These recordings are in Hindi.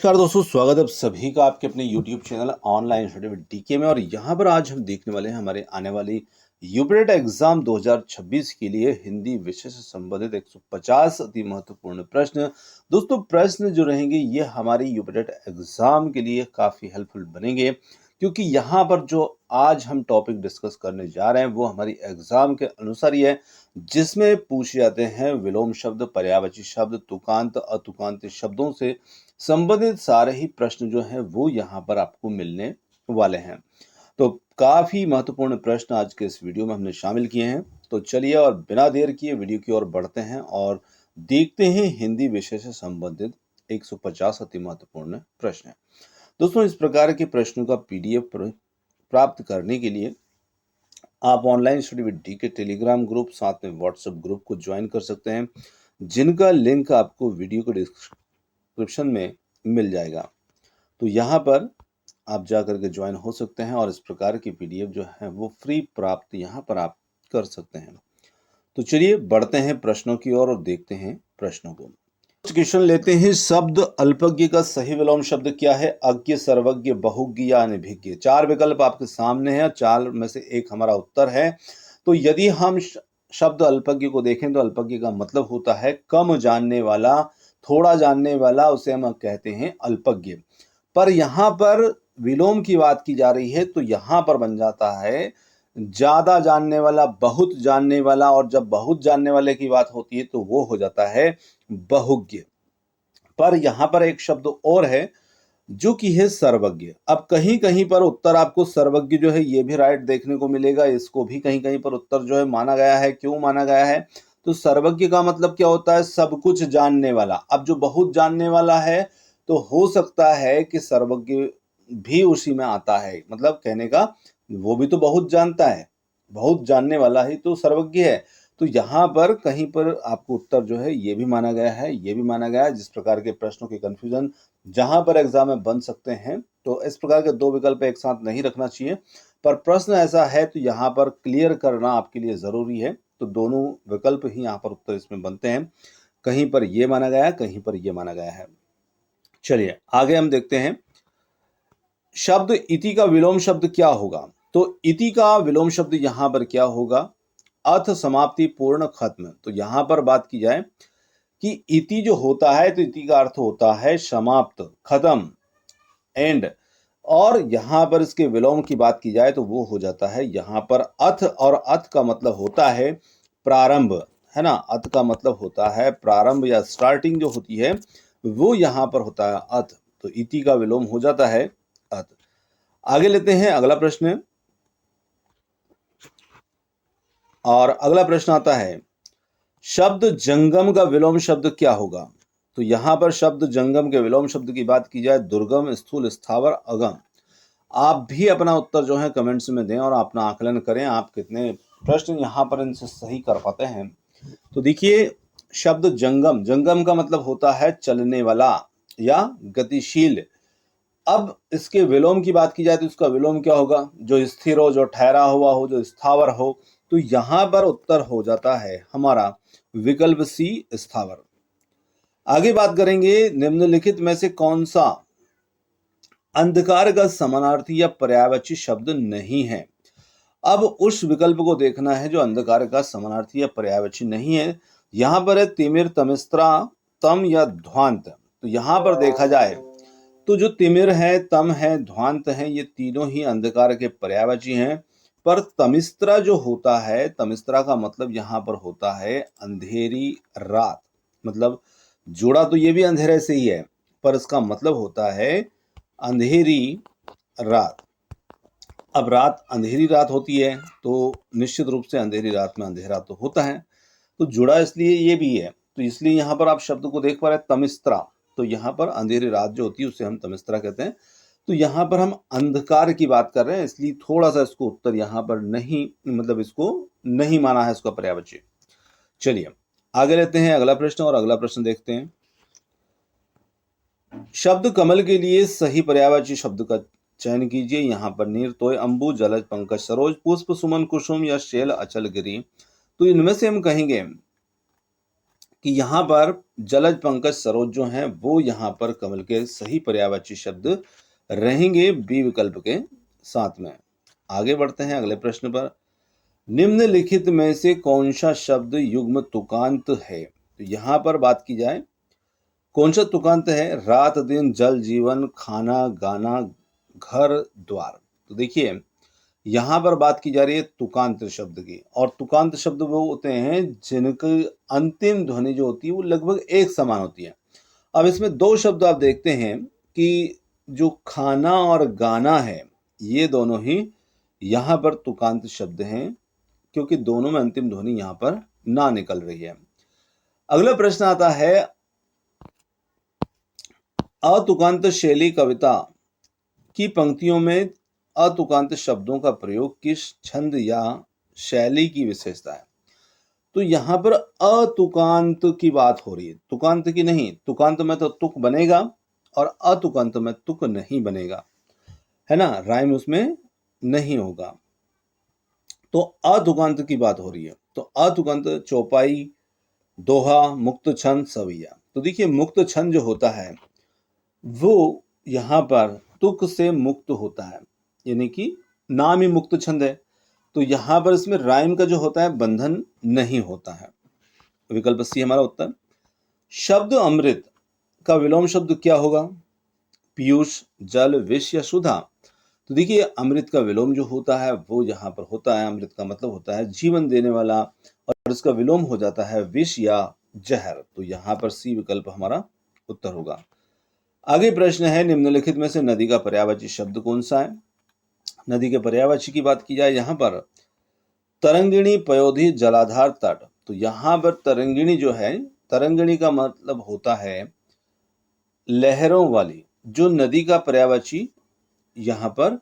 नमस्कार दोस्तों, स्वागत है आप सभी का आपके अपने YouTube channel online study with DK में। और यहाँ पर आज हम देखने वाले हैं हमारे आने वाली यूपीटेट एग्जाम 2026 के लिए हिंदी विषय से संबंधित 150 अति महत्वपूर्ण प्रश्न। दोस्तों, प्रश्न जो रहेंगे ये हमारी यूपीटेट एग्जाम के लिए काफ़ी हेल्पफुल बनेंगे, क्योंकि यहाँ पर जो आज हम टॉपिक डिस्कस करने जा रहे हैं वो हमारी एग्जाम के अनुसार ही है, जिसमें पूछे जाते हैं विलोम शब्द, पर्यायवाची शब्द, तुकांत, अतुकांत शब्दों से संबंधित सारे ही प्रश्न जो हैं वो यहाँ पर आपको मिलने वाले हैं। तो काफी महत्वपूर्ण प्रश्न आज के इस वीडियो में हमने शामिल किए हैं। तो चलिए और बिना देर किए वीडियो की ओर बढ़ते हैं और देखते हैं हिंदी विषय से संबंधित 150 अति महत्वपूर्ण प्रश्न। दोस्तों, इस प्रकार के प्रश्नों का पीडीएफ प्राप्त करने के लिए आप online study with DK Telegram group, साथ में व्हाट्सएप ग्रुप को ज्वाइन कर सकते हैं, जिनका लिंक आपको वीडियो के डिस्क्रिप्शन में मिल जाएगा। तो यहाँ पर आप जा करके ज्वाइन हो सकते हैं और इस प्रकार की पीडीएफ जो है वो फ्री प्राप्त यहाँ पर आप कर सकते हैं। तो चलिए बढ़ते हैं प्रश्नों की ओर और देखते हैं प्रश्नों को। क्वेश्चन लेते हैं। शब्द अल्पज्ञ का सही विलोम शब्द क्या है? अज्ञ, सर्वज्ञ, बहुज्ञ या अनभिज्ञ। चार विकल्प आपके सामने हैं, चार में से एक हमारा उत्तर है। तो यदि हम शब्द अल्पज्ञ को देखें तो अल्पज्ञ का मतलब होता है कम जानने वाला, थोड़ा जानने वाला, उसे हम कहते हैं अल्पज्ञ। पर यहाँ पर विलोम की बात की जा रही है तो यहाँ पर बन जाता है ज्यादा जानने वाला, बहुत जानने वाला, और जब बहुत जानने वाले की बात होती है तो वो हो जाता है बहुज्ञ। पर यहाँ पर एक शब्द और है जो कि है सर्वज्ञ। अब कहीं कहीं पर उत्तर आपको सर्वज्ञ जो है ये भी राइट देखने को मिलेगा, इसको भी कहीं कहीं पर उत्तर जो है माना गया है। क्यों माना गया है? तो सर्वज्ञ का मतलब क्या होता है? सब कुछ जानने वाला। अब जो बहुत जानने वाला है तो हो सकता है कि सर्वज्ञ भी उसी में आता है, मतलब कहने का वो भी तो बहुत जानता है, बहुत जानने वाला ही तो सर्वज्ञ है। तो यहाँ पर कहीं पर आपको उत्तर जो है ये भी माना गया है, ये भी माना गया है। जिस प्रकार के प्रश्नों के कंफ्यूजन जहां पर एग्जाम में बन सकते हैं, तो इस प्रकार के दो विकल्प एक साथ नहीं रखना चाहिए। पर प्रश्न ऐसा है तो यहाँ पर क्लियर करना आपके लिए जरूरी है। तो दोनों विकल्प ही यहाँ पर उत्तर इसमें बनते हैं। कहीं पर ये माना गया है, कहीं पर ये माना गया है। चलिए आगे हम देखते हैं। शब्द इति का विलोम शब्द क्या होगा? तो इति का विलोम शब्द यहाँ पर क्या होगा? अथ, समाप्ति, पूर्ण, खत्म। तो यहाँ पर बात की जाए कि इति जो होता है तो इति का अर्थ होता है समाप्त, खत्म, एंड। और यहाँ पर इसके विलोम की बात की जाए तो वो हो जाता है यहाँ पर अथ, और अथ का मतलब होता है प्रारंभ, है ना। अथ का मतलब होता है प्रारंभ या स्टार्टिंग जो होती है वो यहाँ पर होता है अथ। तो इति का विलोम हो जाता है अथ। आगे लेते हैं अगला प्रश्न। और अगला प्रश्न आता है, शब्द जंगम का विलोम शब्द क्या होगा? तो यहां पर शब्द जंगम के विलोम शब्द की बात की जाए, दुर्गम, स्थूल, स्थावर, अगम। आप भी अपना उत्तर जो है कमेंट्स में दें और अपना आकलन करें, आप कितने प्रश्न यहां पर इनसे सही कर पाते हैं। तो देखिए, शब्द जंगम, जंगम का मतलब होता है चलने वाला या गतिशील। अब इसके विलोम की बात की जाए तो इसका विलोम क्या होगा? जो स्थिर हो, जो ठहरा हुआ हो, जो स्थावर हो। तो यहां पर उत्तर हो जाता है हमारा विकल्प सी, स्थावर। आगे बात करेंगे, निम्नलिखित में से कौन सा अंधकार का समानार्थी या पर्यायवाची शब्द नहीं है? अब उस विकल्प को देखना है जो अंधकार का समानार्थी या पर्यायवाची नहीं है। यहां पर है तिमिर, तमिस्त्रा, तम या ध्वांत। तो यहां पर देखा जाए तो जो तिमिर है, तम है, ध्वांत है, ये तीनों ही अंधकार के पर्यायवाची हैं। पर तमिस्त्रा जो होता है, तमिस्त्रा का मतलब यहाँ पर होता है अंधेरी रात। मतलब जुड़ा तो ये भी अंधेरे से ही है, पर इसका मतलब होता है अंधेरी रात। अब रात, अंधेरी रात होती है तो निश्चित रूप से अंधेरी रात में अंधेरा तो होता है, तो जुड़ा इसलिए ये भी है। तो इसलिए यहाँ पर आप शब्द को देख पा रहे हैं तमिस्त्रा। तो यहाँ पर अंधेरी रात जो होती है उसे हम तमिस्त्रा कहते हैं। तो यहाँ पर हम अंधकार की बात कर रहे हैं, इसलिए थोड़ा सा इसको उत्तर यहाँ पर नहीं, मतलब इसको नहीं माना है इसका पर्यायवाची। चलिए आगे लेते हैं अगला प्रश्न और अगला प्रश्न देखते हैं। शब्द कमल के लिए सही पर्यायवाची शब्द का चयन कीजिए। यहाँ पर नीर, तोय, अंबु, जलज, पंकज, सरोज, पुष्प, सुमन, कुसुम या शैल, अचल, गिरी। तो इनमें से हम कहेंगे कि यहाँ पर जलज पंकज सरोज जो हैं वो यहाँ पर कमल के सही पर्यायवाची शब्द रहेंगे बी विकल्प के साथ में। आगे बढ़ते हैं अगले प्रश्न पर। निम्नलिखित में से कौन सा शब्द युग्म तुकांत है? तो यहाँ पर बात की जाए कौन सा तुकांत है? रात दिन जल जीवन खाना गाना घर द्वार। तो देखिए यहाँ पर बात की जा रही है तुकांत शब्द की, और तुकांत शब्द वो होते हैं जिनकी अंतिम ध्वनि जो होती है वो लगभग एक समान होती है। अब इसमें दो शब्द आप देखते हैं कि जो खाना और गाना है ये दोनों ही यहाँ पर तुकांत शब्द हैं, क्योंकि दोनों में अंतिम ध्वनि यहाँ पर ना निकल रही है। अगला प्रश्न आता है, अतुकांत शैली कविता की पंक्तियों में अतुकांत शब्दों का प्रयोग किस छंद या शैली की विशेषता है? तो यहाँ पर अतुकांत की बात हो रही है, तुकांत की नहीं। तुकांत में तो तुक बनेगा और अतुकांत में तुक नहीं बनेगा, है ना, राइम उसमें नहीं होगा। तो अतुकांत की बात हो रही है। तो अतुकांत चौपाई, दोहा, मुक्त छंद, सवैया। तो देखिए मुक्त छंद जो होता है वो यहाँ पर तुक से मुक्त होता है, यानी कि नाम ही मुक्त छंद है, तो यहाँ पर इसमें राइम का जो होता है बंधन नहीं होता है। विकल्प सी हमारा उत्तर। शब्द अमृत का विलोम शब्द क्या होगा? पीयूष, जल, विष या सुधा। तो देखिए अमृत का विलोम जो होता है वो यहाँ पर होता है, अमृत का मतलब होता है जीवन देने वाला, और इसका विलोम हो जाता है विष या जहर। तो यहाँ पर सी विकल्प हमारा उत्तर होगा। आगे प्रश्न है, निम्नलिखित में से नदी का पर्यायवाची शब्द कौन सा है? नदी के पर्यायवाची की बात की जाए यहाँ पर तरंगिणी, पयोधी, जलाधार, तट। तो यहाँ पर तरंगिणी जो है, तरंगिणी का मतलब होता है लहरों वाली, जो नदी का पर्यायवाची यहाँ पर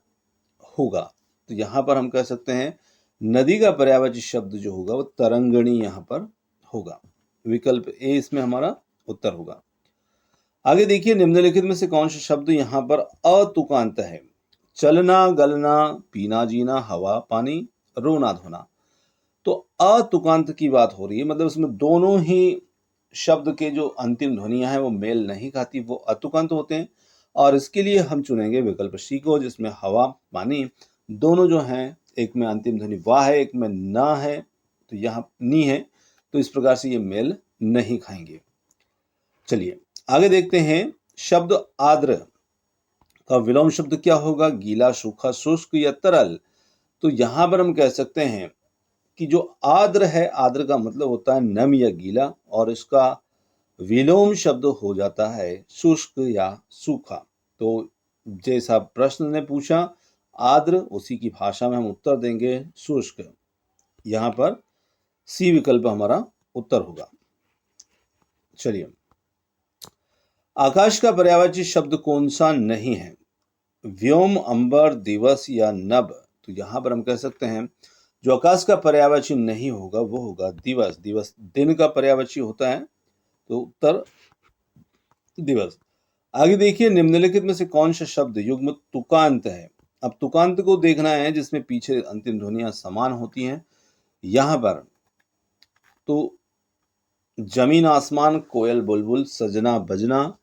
होगा। तो यहाँ पर हम कह सकते हैं नदी का पर्यायवाची शब्द जो होगा वो तरंगिणी यहाँ पर होगा। विकल्प ए इसमें हमारा उत्तर होगा। आगे देखिए, निम्नलिखित में से कौन सा शब्द यहाँ पर अतुकांत है? चलना, गलना, पीना, जीना, हवा, पानी, रोना, धोना। तो अतुकांत की बात हो रही है, मतलब इसमें दोनों ही शब्द के जो अंतिम ध्वनियां हैं वो मेल नहीं खाती, वो अतुकांत होते हैं। और इसके लिए हम चुनेंगे विकल्प सी को, जिसमें हवा, पानी दोनों जो हैं, एक में अंतिम ध्वनि वाह है, एक में ना है, तो यहाँ नी है, तो इस प्रकार से ये मेल नहीं खाएंगे। चलिए आगे देखते हैं, शब्द आर्द्र का विलोम शब्द क्या होगा? गीला, सूखा, शुष्क या तरल। तो यहां पर हम कह सकते हैं कि जो आर्द्र है, आर्द्र का मतलब होता है नम या गीला, और इसका विलोम शब्द हो जाता है शुष्क या सूखा। तो जैसा प्रश्न ने पूछा आर्द्र, उसी की भाषा में हम उत्तर देंगे शुष्क। यहां पर सी विकल्प हमारा उत्तर होगा। चलिए, आकाश का पर्यायवाची शब्द कौन सा नहीं है? व्योम, अंबर, दिवस या नभ। तो यहां पर हम कह सकते हैं जो आकाश का पर्यायवाची नहीं होगा वो होगा दिवस। दिवस दिन का पर्यायवाची होता है, तो उत्तर दिवस। आगे देखिए, निम्नलिखित में से कौन सा शब्द युग्म तुकांत है? अब तुकांत को देखना है जिसमें पीछे अंतिम ध्वनियां समान होती हैं। यहां पर तो जमीन आसमान, कोयल बुलबुल, सजना बजना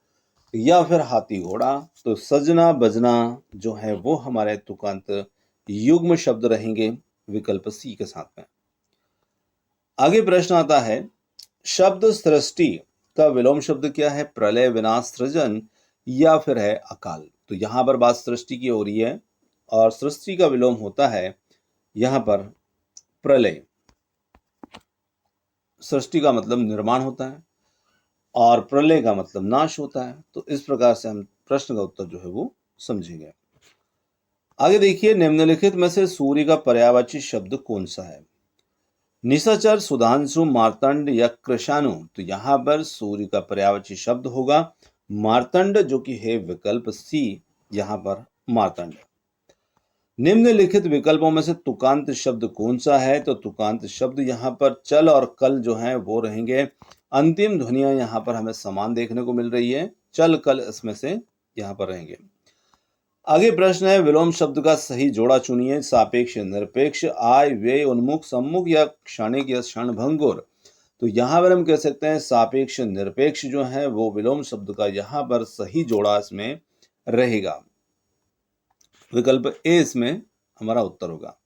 या फिर हाथी घोड़ा। तो सजना बजना जो है वो हमारे तुकांत युग्म शब्द रहेंगे, विकल्प सी के साथ में। आगे प्रश्न आता है, शब्द सृष्टि का विलोम शब्द क्या है? प्रलय, विनाश, सृजन या फिर है अकाल। तो यहां पर बात सृष्टि की हो रही है, और सृष्टि का विलोम होता है यहां पर प्रलय। सृष्टि का मतलब निर्माण होता है और प्रलय का मतलब नाश होता है। तो इस प्रकार से हम प्रश्न का उत्तर जो है वो समझेंगे। आगे देखिए, निम्नलिखित में से सूर्य का पर्यायवाची शब्द कौन सा है? निशाचर, सुधांशु, मार्तंड या कृशाणु। तो यहां पर सूर्य का पर्यायवाची शब्द होगा मार्तंड, जो कि है विकल्प सी, यहां पर मार्तंड। निम्नलिखित विकल्पों में से तुकांत शब्द कौन सा है? तो तुकांत शब्द यहाँ पर चल और कल जो है वो रहेंगे। अंतिम ध्वनियां यहाँ पर हमें समान देखने को मिल रही है, चल कल इसमें से यहाँ पर रहेंगे। आगे प्रश्न है, विलोम शब्द का सही जोड़ा चुनिए। सापेक्ष, निरपेक्ष, आय, व्यय, उन्मुख, सम्मुख या क्षणिक या क्षणभंगुर। तो यहाँ पर हम कह सकते हैं सापेक्ष निरपेक्ष जो है वो विलोम शब्द का यहाँ पर सही जोड़ा इसमें रहेगा। विकल्प ए इसमें हमारा उत्तर होगा।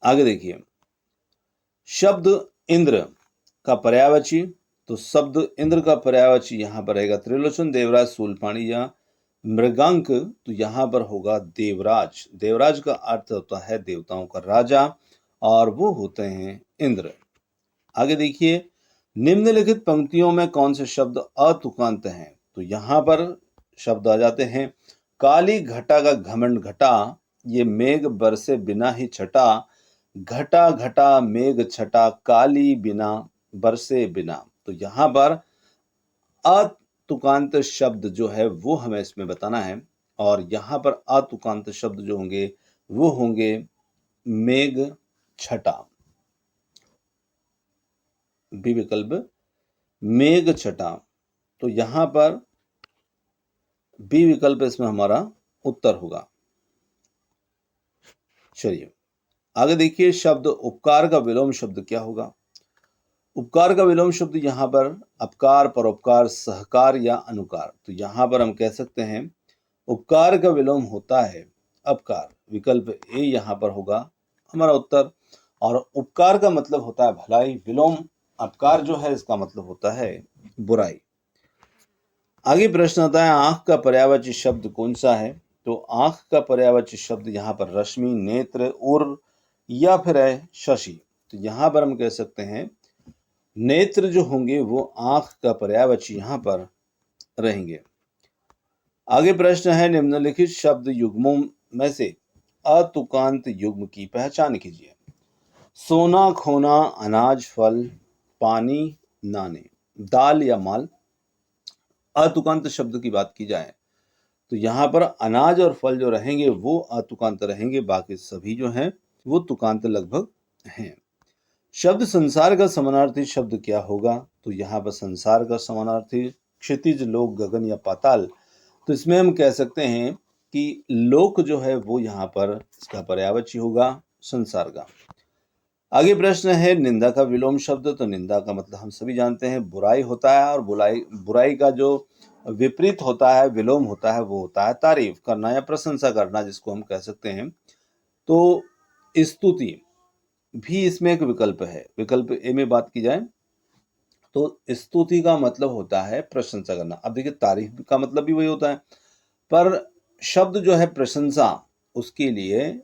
आगे देखिए, शब्द इंद्र का पर्यायवाची, तो शब्द इंद्र का पर्यायवाची यहाँ पर रहेगा त्रिलोचन, देवराज, शूलपाणी या मृगांक, तो यहाँ पर होगा देवराज। देवराज का अर्थ होता है देवताओं का राजा और वो होते हैं इंद्र। आगे देखिए, निम्नलिखित पंक्तियों में कौन से शब्द अतुकांत हैं? तो यहाँ पर शब्द आ जाते हैं काली घटा का घमंड घटा, ये मेघ बरसे बिना ही छटा, घटा घटा मेघ छटा काली बिना बरसे बिना। तो यहाँ पर अतुकांत शब्द जो है वो हमें इसमें बताना है और यहाँ पर अतुकांत शब्द जो होंगे वो होंगे मेघ छटा। बी विकल्प मेघ छटा, तो यहाँ पर बी विकल्प इसमें हमारा उत्तर होगा। चलिए आगे देखिए, शब्द उपकार का विलोम शब्द क्या होगा? उपकार का विलोम शब्द यहाँ पर अपकार, परोपकार, सहकार या अनुकार। तो यहाँ पर हम कह सकते हैं उपकार का विलोम होता है अपकार। विकल्प ए यहाँ पर होगा हमारा उत्तर। और उपकार का मतलब होता है भलाई, विलोम अपकार जो है इसका मतलब होता है बुराई। आगे प्रश्न आता है आंख का पर्यायवाची शब्द कौन सा है? तो आंख का पर्यायवाची शब्द यहाँ पर रश्मि, नेत्र, उर या फिर है शशि। तो यहाँ पर हम कह सकते हैं नेत्र जो होंगे वो आंख का पर्यायवाची यहाँ पर रहेंगे। आगे प्रश्न है निम्नलिखित शब्द युग्मों में से अतुकांत युग्म की पहचान कीजिए। सोना, खोना, अनाज, फल, पानी, नाने, दाल या माल। अतुकांत शब्द की बात की जाए तो यहाँ पर अनाज और फल जो रहेंगे वो अतुकांत रहेंगे, बाकी सभी जो हैं वो तुकांत लगभग हैं। शब्द संसार का समानार्थी शब्द क्या होगा? तो यहाँ पर संसार का समानार्थी क्षितिज, लोक, गगन या पाताल। तो इसमें हम कह सकते हैं कि लोक जो है वो यहाँ पर इसका पर्यायवाची होगा संसार का। आगे प्रश्न है निंदा का विलोम शब्द। तो निंदा का मतलब हम सभी जानते हैं बुराई होता है और बुराई का जो विपरीत होता है, विलोम होता है, वो होता है तारीफ करना या प्रशंसा करना, जिसको हम कह सकते हैं। तो स्तुति भी इसमें एक विकल्प है। विकल्प ए में बात की जाए तो स्तुति का मतलब होता है प्रशंसा करना। अब देखिए तारीफ का मतलब भी वही होता है, पर शब्द जो है प्रशंसा, उसके लिए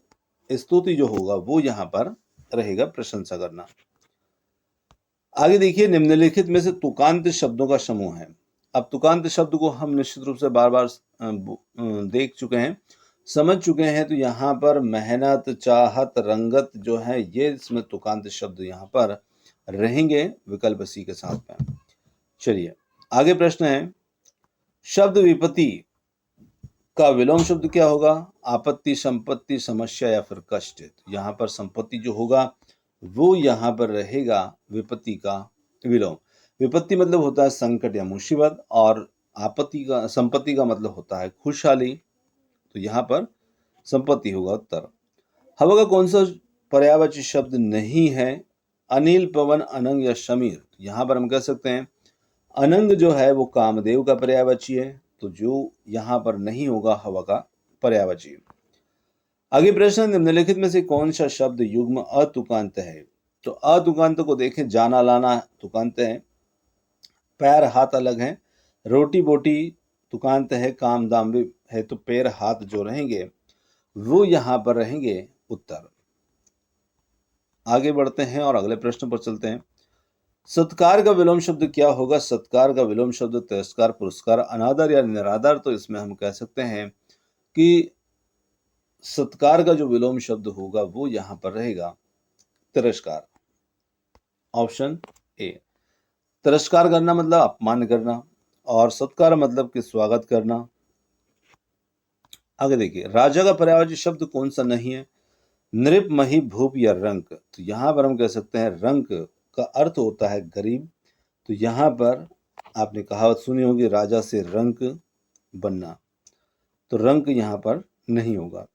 स्तुति जो होगा वो यहाँ पर रहेगा प्रशंसा करना। आगे देखिए, निम्नलिखित में से तुकांत शब्दों का समूह है। अब तुकांत शब्द को हम निश्चित रूप से बार बार देख चुके हैं, समझ चुके हैं। तो यहाँ पर मेहनत, चाहत, रंगत जो है ये इसमें तुकांत शब्द यहाँ पर रहेंगे विकल्प सी के साथ में। चलिए आगे प्रश्न है शब्द विपत्ति का विलोम शब्द क्या होगा? आपत्ति, संपत्ति, समस्या या फिर कष्ट। यहाँ पर संपत्ति जो होगा वो यहाँ पर रहेगा विपत्ति का विलोम। विपत्ति मतलब होता है संकट या मुसीबत और संपत्ति का मतलब होता है खुशहाली। तो यहाँ पर संपत्ति होगा उत्तर। हवा का कौन सा पर्यायवाची शब्द नहीं है? अनिल, पवन, अनंग या समीर। यहाँ पर हम कह सकते हैं अनंग जो है वो कामदेव का पर्यायवाची है, तो जो यहाँ पर नहीं होगा हवा का पर्यायवाची। आगे प्रश्न निम्नलिखित में से कौन सा शब्द युग्म अतुकांत है? तो अतुकांत को देखें, जाना लाना तुकांत है, पैर हाथ अलग हैं, रोटी बोटी तुकांत है, काम दाम भी है, तो पैर हाथ जो रहेंगे वो यहाँ पर रहेंगे उत्तर। आगे बढ़ते हैं और अगले प्रश्न पर चलते हैं। सत्कार का विलोम शब्द क्या होगा? सत्कार का विलोम शब्द तिरस्कार, पुरस्कार, अनादर या निरादर। तो इसमें हम कह सकते हैं कि सत्कार का जो विलोम शब्द होगा वो यहाँ पर रहेगा तिरस्कार। Option A. तिरस्कार करना मतलब अपमान करना और सत्कार मतलब कि स्वागत करना। आगे देखिए, राजा का पर्यायवाची शब्द कौन सा नहीं है? नृप, मही, भूप या रंक। तो यहाँ पर हम कह सकते हैं रंक का अर्थ होता है गरीब। तो यहाँ पर आपने कहावत सुनी होगी राजा से रंक बनना, तो रंक यहाँ पर नहीं होगा।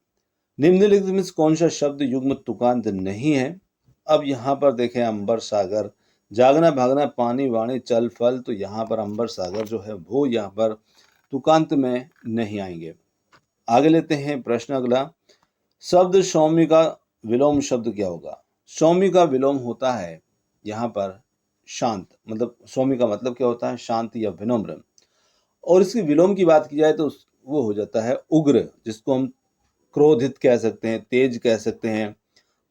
निम्नलिखित में कौन सा शब्द युग्म तुकांत नहीं है? अब यहाँ पर देखें अंबर सागर, जागना भागना पानी वाणी चल फल, तो यहाँ पर अंबर सागर जो है वो यहाँ पर तुकांत में नहीं आएंगे। आगे लेते हैं प्रश्न अगला, शब्द सौम्य का विलोम शब्द क्या होगा? सौम्य का विलोम होता है यहाँ पर शांत, मतलब सौम्य का मतलब क्या होता है? शांत या विनम्र। और इसकी विलोम की बात की जाए तो वो हो जाता है उग्र, जिसको हम क्रोधित कह सकते हैं, तेज कह सकते हैं।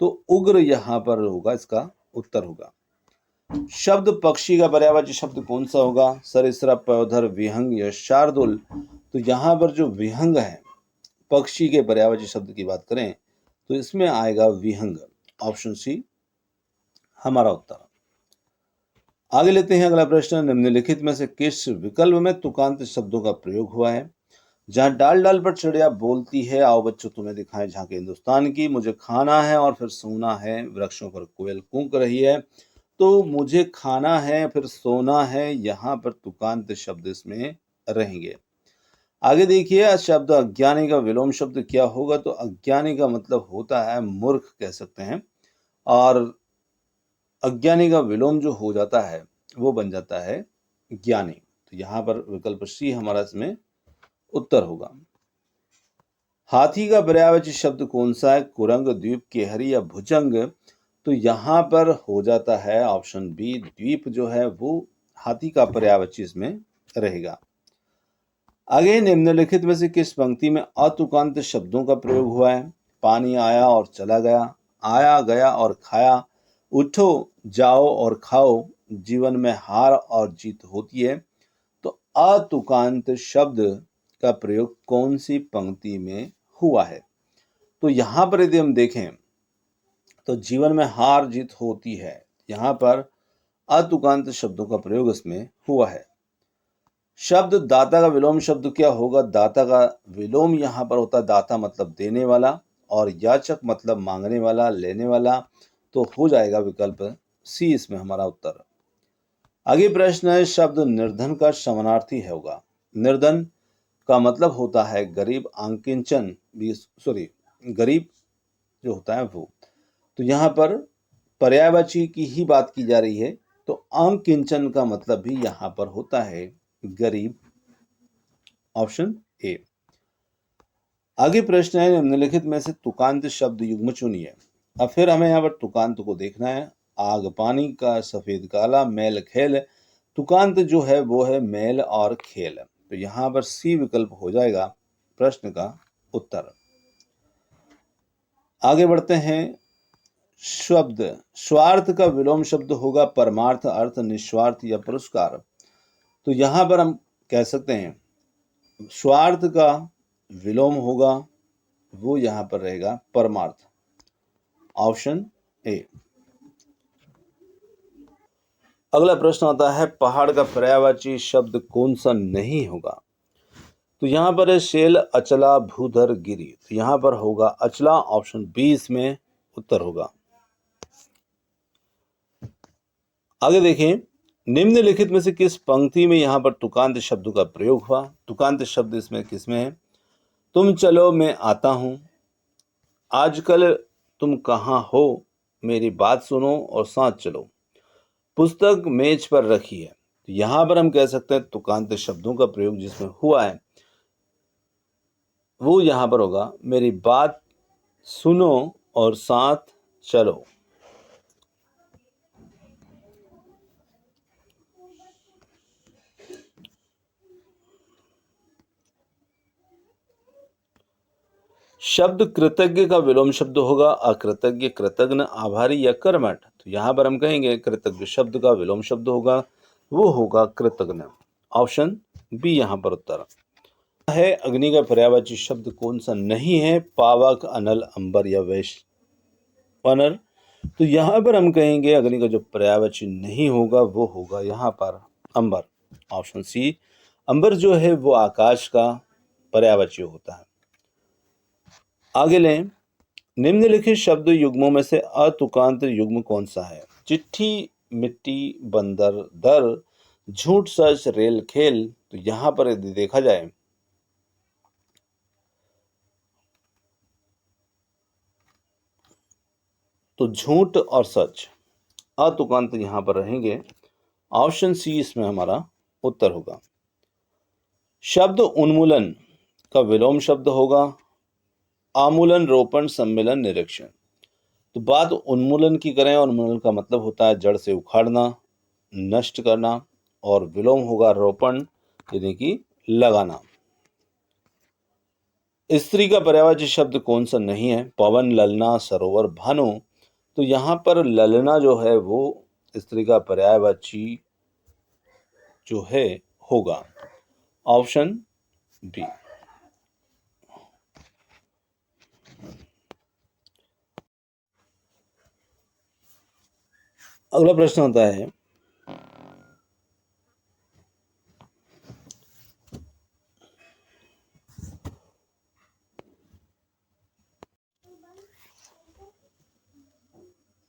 तो उग्र यहाँ पर होगा, इसका उत्तर होगा। शब्द पक्षी का पर्यायवाची शब्द कौन सा होगा? सरिसृप, पयोधर, विहंग या शार्दुल। तो यहाँ पर जो विहंग है, पक्षी के पर्यायवाची शब्द की बात करें तो इसमें आएगा विहंग। ऑप्शन सी हमारा उत्तर। आगे लेते हैं अगला प्रश्न, निम्नलिखित में से किस विकल्प में तुकांत शब्दों का प्रयोग हुआ है? जहां डाल डाल पर चिड़िया बोलती है, आओ बच्चों तुम्हें दिखाएं झांकी हिंदुस्तान की, मुझे खाना है और फिर सोना है, वृक्षों पर कोयल कूक रही है। तो मुझे खाना है फिर सोना है, यहाँ पर तुकांत शब्द इसमें रहेंगे। आगे देखिए, शब्द अज्ञानी का विलोम शब्द क्या होगा? तो अज्ञानी का मतलब होता है मूर्ख कह सकते हैं, और अज्ञानी का विलोम जो हो जाता है वो बन जाता है ज्ञानी। तो यहाँ पर विकल्प सी हमारा इसमें उत्तर होगा। हाथी का पर्यायवाची शब्द कौन सा है? कुरंग, द्वीप, केहरी या भुजंग। तो यहाँ पर हो जाता है ऑप्शन बी, द्वीप जो है वो हाथी का पर्यायवाची इसमें रहेगा। आगे, निम्नलिखित में से किस पंक्ति में अतुकांत शब्दों का प्रयोग हुआ है? पानी आया और चला गया, आया गया और खाया, उठो जाओ और खाओ, जीवन में हार और जीत होती है। तो अतुकांत शब्द का प्रयोग कौन सी पंक्ति में हुआ है? तो यहाँ पर यदि हम देखें तो जीवन में हार जीत होती है, यहाँ पर अतुकांत शब्दों का प्रयोग इसमें हुआ है। शब्द दाता का विलोम शब्द क्या होगा? दाता का विलोम यहाँ पर होता है दाता मतलब देने वाला, और याचक मतलब मांगने वाला, लेने वाला। तो हो जाएगा विकल्प सी इसमें हमारा उत्तर। आगे प्रश्न है, शब्द निर्धन का समानार्थी है होगा। निर्धन का मतलब होता है गरीब, आंकिंचन भी, सॉरी, गरीब जो होता है वो। तो यहाँ पर पर्यायवाची की ही बात की जा रही है, तो आंकिंचन का मतलब भी यहाँ पर होता है गरीब। Option A. आगे प्रश्न है, निम्नलिखित में से तुकांत शब्द युग्म चुनिए। अब फिर हमें यहाँ पर तुकांत को देखना है। आग पानी का, सफेद काला, मेल खेल। तुकांत जो है वो है मेल और खेल। तो यहाँ पर सी विकल्प हो जाएगा प्रश्न का उत्तर। आगे बढ़ते हैं, शब्द स्वार्थ का विलोम शब्द होगा परमार्थ, अर्थ, निस्वार्थ या पुरस्कार। तो यहाँ पर हम कह सकते हैं स्वार्थ का विलोम होगा वो यहाँ पर रहेगा परमार्थ। Option A. अगला प्रश्न आता है, पहाड़ का पर्यायवाची शब्द कौन सा नहीं होगा? तो यहाँ पर है शैल, अचला, भूधर, गिरी। तो यहाँ पर होगा अचला। ऑप्शन बी इसमें उत्तर होगा। आगे देखें, निम्नलिखित में से किस पंक्ति में यहाँ पर तुकांत शब्द का प्रयोग हुआ? तुकांत शब्द इसमें किसमें है? तुम चलो मैं आता हूं, आजकल तुम कहाँ हो, मेरी बात सुनो और साथ चलो, पुस्तक मेज पर रखी है। तो यहाँ पर हम कह सकते हैं तुकांत शब्दों का प्रयोग जिसमें हुआ है वो यहाँ पर होगा मेरी बात सुनो और साथ चलो। शब्द कृतज्ञ का विलोम शब्द होगा अकृतज्ञ, कृतज्ञ, आभारी या कर्मठ। तो यहाँ पर हम कहेंगे कृतज्ञ शब्द का विलोम शब्द होगा वो होगा कृतज्ञ। ऑप्शन बी यहाँ पर उत्तर है। अग्नि का पर्यायवाची शब्द कौन सा नहीं है? पावक, अनल, अंबर या वैश्वानर। तो यहाँ पर हम कहेंगे अग्नि का जो पर्यायवाची नहीं होगा वो होगा यहाँ पर अंबर। Option C. अंबर जो है वो आकाश का पर्यायवाची होता है। आगे लें, निम्नलिखित शब्द युग्मों में से अतुकांत युग्म कौन सा है? चिट्ठी, मिट्टी, बंदर, दर, झूठ, सच, रेल, खेल। तो यहाँ पर यदि देखा जाए तो झूठ और सच अतुकांत यहाँ पर रहेंगे। ऑप्शन सी इसमें हमारा उत्तर होगा। शब्द उन्मूलन का विलोम शब्द होगा आमूलन, रोपण, सम्मेलन, निरीक्षण। तो बात उन्मूलन की करें, उन्मूलन का मतलब होता है जड़ से उखाड़ना, नष्ट करना, और विलोम होगा रोपण यानी कि लगाना। स्त्री का पर्यायवाची शब्द कौन सा नहीं है? पवन, ललना, सरोवर, भानु। तो यहां पर ललना जो है वो स्त्री का पर्यायवाची जो है होगा। Option B. अगला प्रश्न होता है,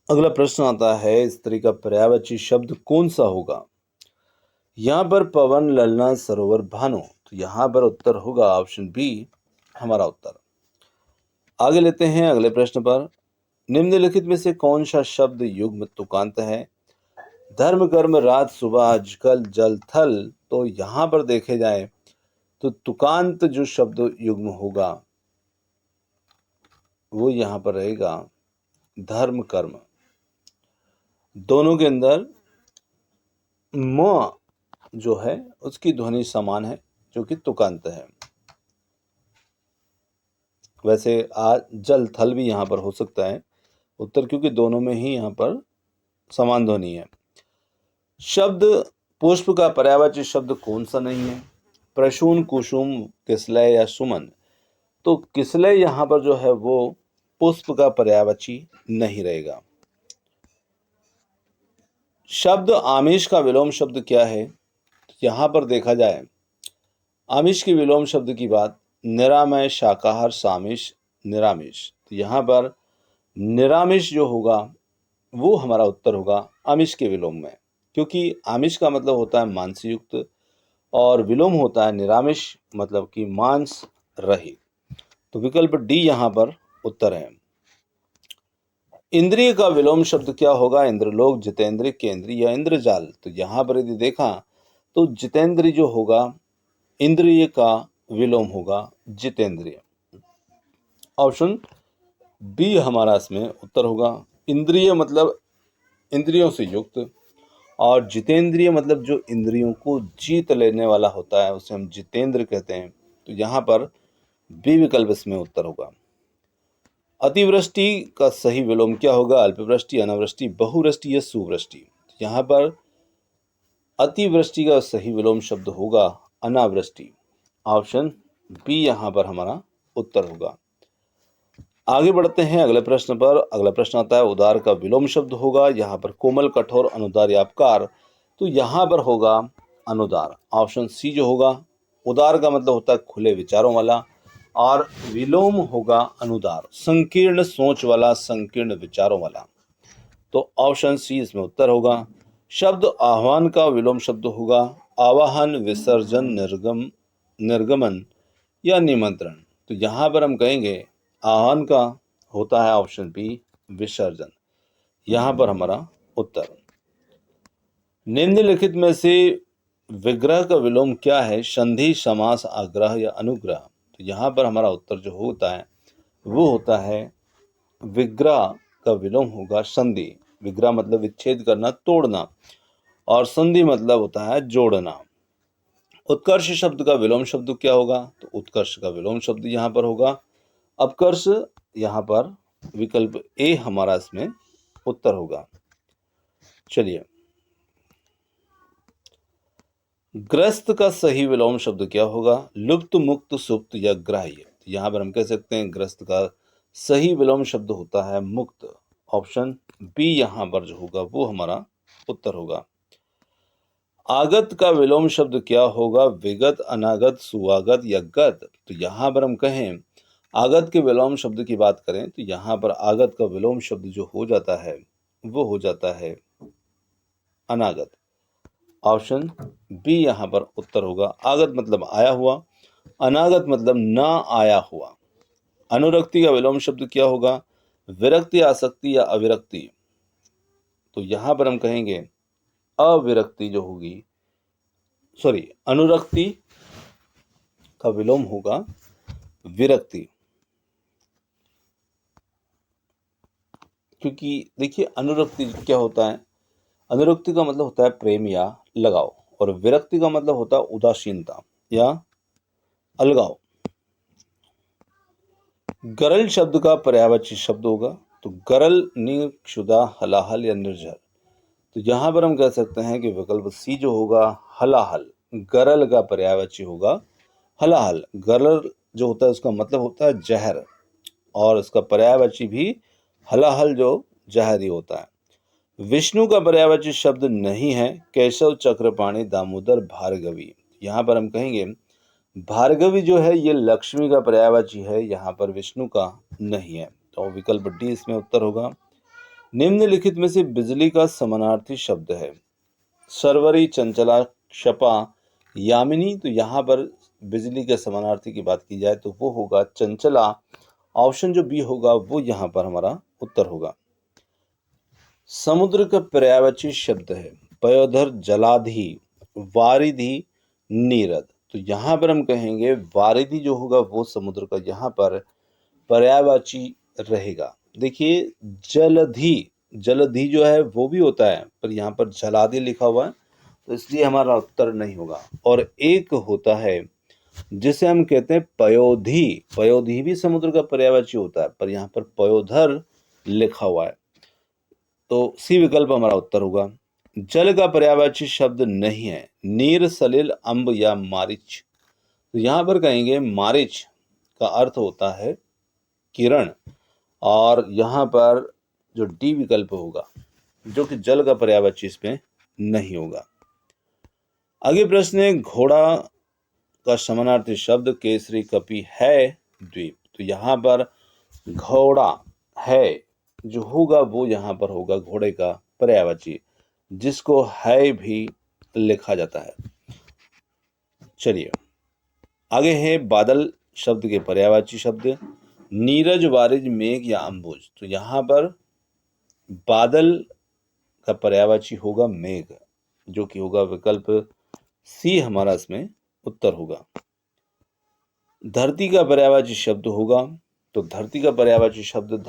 अगला प्रश्न आता है स्त्री का पर्यायवाची शब्द कौन सा होगा? यहां पर पवन, ललना, सरोवर, भानु। तो यहां पर उत्तर होगा ऑप्शन बी हमारा उत्तर। आगे लेते हैं अगले प्रश्न पर। निम्नलिखित में से कौन सा शब्द युग्म तुकांत है? धर्म, कर्म, रात, सुबह, आजकल, जल, थल। तो यहां पर देखे जाए तो तुकांत जो शब्द युग्म होगा वो यहां पर रहेगा धर्म, कर्म। दोनों के अंदर म जो है उसकी ध्वनि समान है, जो कि तुकांत है। वैसे जल, थल भी यहां पर हो सकता है उत्तर, क्योंकि दोनों में ही यहां पर समान ध्वनि है। शब्द पुष्प का पर्यायवाची शब्द कौन सा नहीं है? प्रसून, कुसुम, किसलय या सुमन। तो किसलय यहां पर जो है वो पुष्प का पर्यायवाची नहीं रहेगा। शब्द आमिष का विलोम शब्द क्या है? यहां पर देखा जाए आमिष के विलोम शब्द की बात, निरामय, शाकाहार, सामिष, निरामिष। तो यहां पर निरामिष जो होगा वो हमारा उत्तर होगा आमिष के विलोम में, क्योंकि आमिष का मतलब होता है मांस युक्त और विलोम होता है निरामिष, मतलब कि मांस रहित। तो विकल्प डी यहां पर उत्तर है। इंद्रिय का विलोम शब्द क्या होगा? इंद्रलोक, जितेंद्रिय, केंद्रीय या इंद्रजाल। तो यहां पर यदि देखा तो जितेंद्रिय जो होगा इंद्रिय का विलोम होगा जितेंद्रिय। ऑप्शन बी हमारा इसमें उत्तर होगा। इंद्रिय मतलब इंद्रियों से युक्त, और जितेंद्रिय मतलब जो इंद्रियों को जीत लेने वाला होता है उसे हम जितेंद्र कहते हैं। तो यहां पर बी विकल्प इसमें उत्तर होगा। अतिवृष्टि का सही विलोम क्या होगा? अल्पवृष्टि, अनावृष्टि, बहुवृष्टि या सुवृष्टि। यहां पर अतिवृष्टि का सही विलोम शब्द होगा अनावृष्टि। ऑप्शन बी यहां पर हमारा उत्तर होगा। आगे बढ़ते हैं अगले प्रश्न पर। अगला प्रश्न आता है उदार का विलोम शब्द होगा यहाँ पर कोमल, कठोर, अनुदार या अपकार। तो यहाँ पर होगा अनुदार। ऑप्शन सी जो होगा, उदार का मतलब होता है खुले विचारों वाला, और विलोम होगा अनुदार, संकीर्ण सोच वाला, संकीर्ण विचारों वाला। तो ऑप्शन सी इसमें उत्तर होगा। शब्द आह्वान का विलोम शब्द होगा आवाहन, विसर्जन, निर्गमन या निमंत्रण। तो यहाँ पर हम कहेंगे आह्वान का होता है ऑप्शन बी विसर्जन। यहाँ पर हमारा उत्तर। निम्नलिखित में से विग्रह का विलोम क्या है? संधि, समास, आग्रह या अनुग्रह। तो यहाँ पर हमारा उत्तर जो होता है वो होता है विग्रह का विलोम होगा संधि। विग्रह मतलब विच्छेद करना, तोड़ना, और संधि मतलब होता है जोड़ना। उत्कर्ष शब्द का विलोम शब्द क्या होगा? तो उत्कर्ष का विलोम शब्द यहाँ पर होगा अपकर्ष। यहाँ पर विकल्प ए हमारा इसमें उत्तर होगा। चलिए, ग्रस्त का सही विलोम शब्द क्या होगा? लुप्त, मुक्त, सुप्त या ग्राह्य। यहाँ पर हम कह सकते हैं ग्रस्त का सही विलोम शब्द होता है मुक्त। ऑप्शन बी यहाँ पर जो होगा वो हमारा उत्तर होगा। आगत का विलोम शब्द क्या होगा? विगत, अनागत, सुआगत या गत। तो यहाँ पर हम कहें आगत के विलोम शब्द की बात करें तो यहाँ पर आगत का विलोम शब्द जो हो जाता है वो हो जाता है अनागत। ऑप्शन बी यहाँ पर उत्तर होगा। आगत मतलब आया हुआ, अनागत मतलब ना आया हुआ। अनुरक्ति का विलोम शब्द क्या होगा? विरक्ति, आसक्ति या अविरक्ति। तो यहाँ पर हम कहेंगे अविरक्ति जो होगी, सॉरी, अनुरक्ति का विलोम होगा विरक्ति। क्योंकि देखिए अनुरक्ति क्या होता है, अनुरक्ति का मतलब होता है प्रेम या लगाव, और विरक्ति का मतलब होता है उदासीनता या अलगाव। गरल शब्द का पर्यायवाची शब्द होगा, तो गरल निक्षुदा हलाहल या निर्झर। तो यहाँ पर हम कह सकते हैं कि विकल्प सी जो होगा हलाहल, गरल का पर्यायवाची होगा हलाहल। गरल जो होता है उसका मतलब होता है जहर, और इसका पर्यायवाची भी हलाहल जो जहरी होता है। विष्णु का पर्यायवाची शब्द नहीं है, केशव, चक्रपाणी, दामोदर, भार्गवी। यहाँ पर हम कहेंगे भार्गवी जो है ये लक्ष्मी का पर्यायवाची है, यहाँ पर विष्णु का नहीं है। तो विकल्प डी इसमें उत्तर होगा। निम्नलिखित में से बिजली का समानार्थी शब्द है, सरवरी, चंचला, क्षपा, यामिनी। तो यहाँ पर बिजली के समानार्थी की बात की जाए तो वो होगा चंचला। ऑप्शन जो बी होगा वो यहाँ पर हमारा उत्तर होगा। समुद्र का पर्यायवाची शब्द है पयोधर, जलाधि, वारिधि, नीरद। तो यहाँ पर हम कहेंगे वारिधि जो होगा वो समुद्र का यहाँ पर पर्यायवाची रहेगा। देखिए जलधि, जलधि जो है वो भी होता है, पर यहाँ पर जलाधि लिखा हुआ है तो इसलिए हमारा उत्तर नहीं होगा। और एक होता है जिसे हम कहते हैं पयोधि, पयोधि भी समुद्र का पर्यायवाची होता है, पर यहाँ पर पयोधर लिखा हुआ है, तो सी विकल्प हमारा उत्तर होगा। जल का पर्यायवाची शब्द नहीं है, नीर, सलिल, अम्ब या मारिच। तो यहाँ पर कहेंगे मारिच का अर्थ होता है किरण, और यहाँ पर जो डी विकल्प होगा जो कि जल का पर्यायवाची इसमें नहीं होगा। आगे प्रश्न है घोड़ा का समानार्थी शब्द केसरी, कपि, है, द्वीप। तो यहाँ पर घोड़ा है जो होगा वो यहाँ पर होगा घोड़े का पर्यायवाची, जिसको है भी लिखा जाता है। चलिए आगे है बादल शब्द के पर्यायवाची शब्द, नीरज, वारिज, मेघ या अंबुज। तो यहाँ पर बादल का पर्यायवाची होगा मेघ, जो कि होगा विकल्प सी हमारा इसमें उत्तर होगा। धरती का पर्यायवाची शब्द होगा, तो धरती का पर्यायवाची शब्द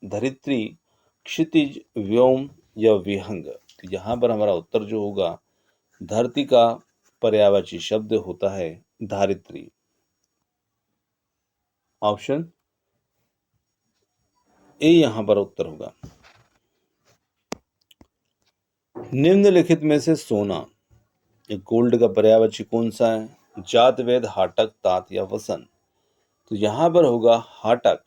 धरित्री, क्षितिज, व्योम या विहंग। तो यहाँ पर हमारा उत्तर जो होगा धरती का पर्यायवाची शब्द होता है धारित्री। ऑप्शन ए यहाँ पर उत्तर होगा। निम्नलिखित में से सोना, गोल्ड का पर्यायवाची कौन सा है, जात, वेद, हाटक, तात या वसन। तो यहाँ पर होगा हाटक